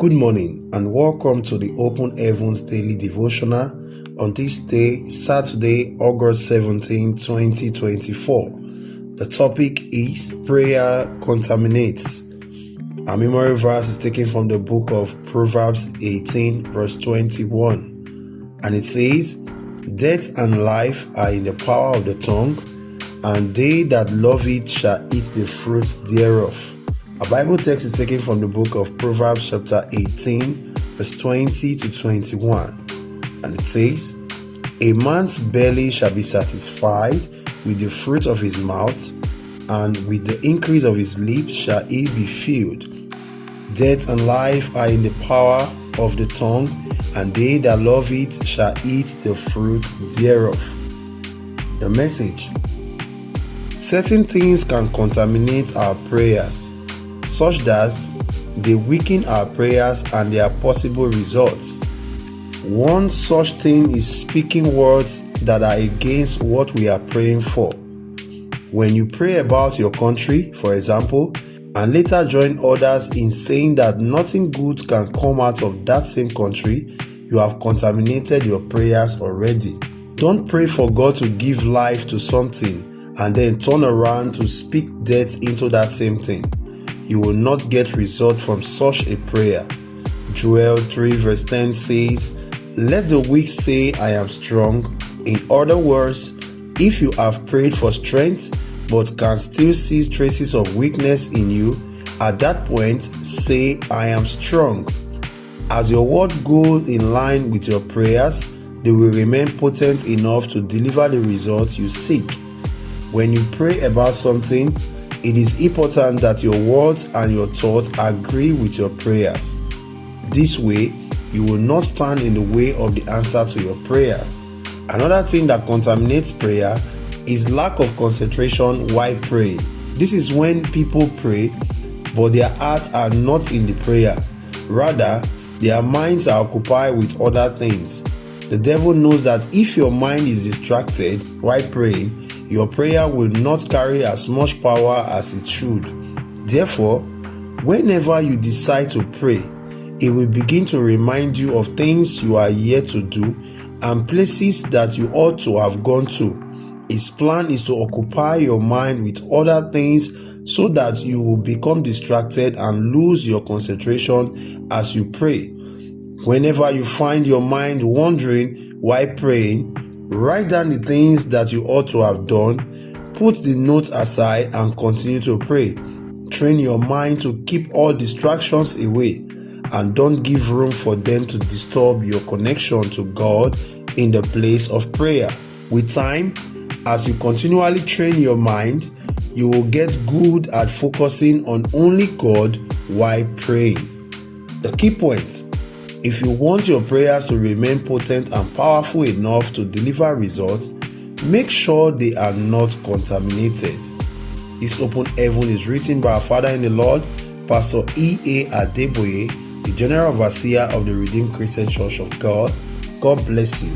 Good morning and welcome to the Open Heavens Daily Devotional on this day, Saturday, August 17, 2024. The topic is Prayer Contaminates. Our memory verse is taken from the book of Proverbs 18, verse 21. And it says, "Death and life are in the power of the tongue, and they that love it shall eat the fruit thereof." Our Bible text is taken from the book of Proverbs chapter 18, verse 20 to 21. And it says, "A man's belly shall be satisfied with the fruit of his mouth, and with the increase of his lips shall he be filled. Death and life are in the power of the tongue, and they that love it shall eat the fruit thereof." The message: certain things can contaminate our prayers, such that they weaken our prayers and their possible results. One such thing is speaking words that are against what we are praying for. When you pray about your country, for example, and later join others in saying that nothing good can come out of that same country, you have contaminated your prayers already. Don't pray for God to give life to something and then turn around to speak death into that same thing. You will not get result from such a prayer. Joel 3 verse 10 says, "Let the weak say, I am strong." In other words, if you have prayed for strength but can still see traces of weakness in you, at that point say, "I am strong." As your word goes in line with your prayers, they will remain potent enough to deliver the results you seek. When you pray about something, it is important that your words and your thoughts agree with your prayers. This way, you will not stand in the way of the answer to your prayer. Another thing that contaminates prayer is lack of concentration while praying. This is when people pray, but their hearts are not in the prayer. Rather, their minds are occupied with other things. The devil knows that if your mind is distracted while praying, your prayer will not carry as much power as it should. Therefore, whenever you decide to pray, it will begin to remind you of things you are yet to do and places that you ought to have gone to. His plan is to occupy your mind with other things so that you will become distracted and lose your concentration as you pray. Whenever you find your mind wandering while praying, write down the things that you ought to have done, put the note aside, and continue to pray. Train your mind to keep all distractions away, and don't give room for them to disturb your connection to God in the place of prayer. With time, as you continually train your mind, you will get good at focusing on only God while praying. The key point: if you want your prayers to remain potent and powerful enough to deliver results, make sure they are not contaminated. This Open Heaven is written by our Father in the Lord, Pastor E.A Adeboye, the General Overseer of the Redeemed Christian Church of God. God bless you.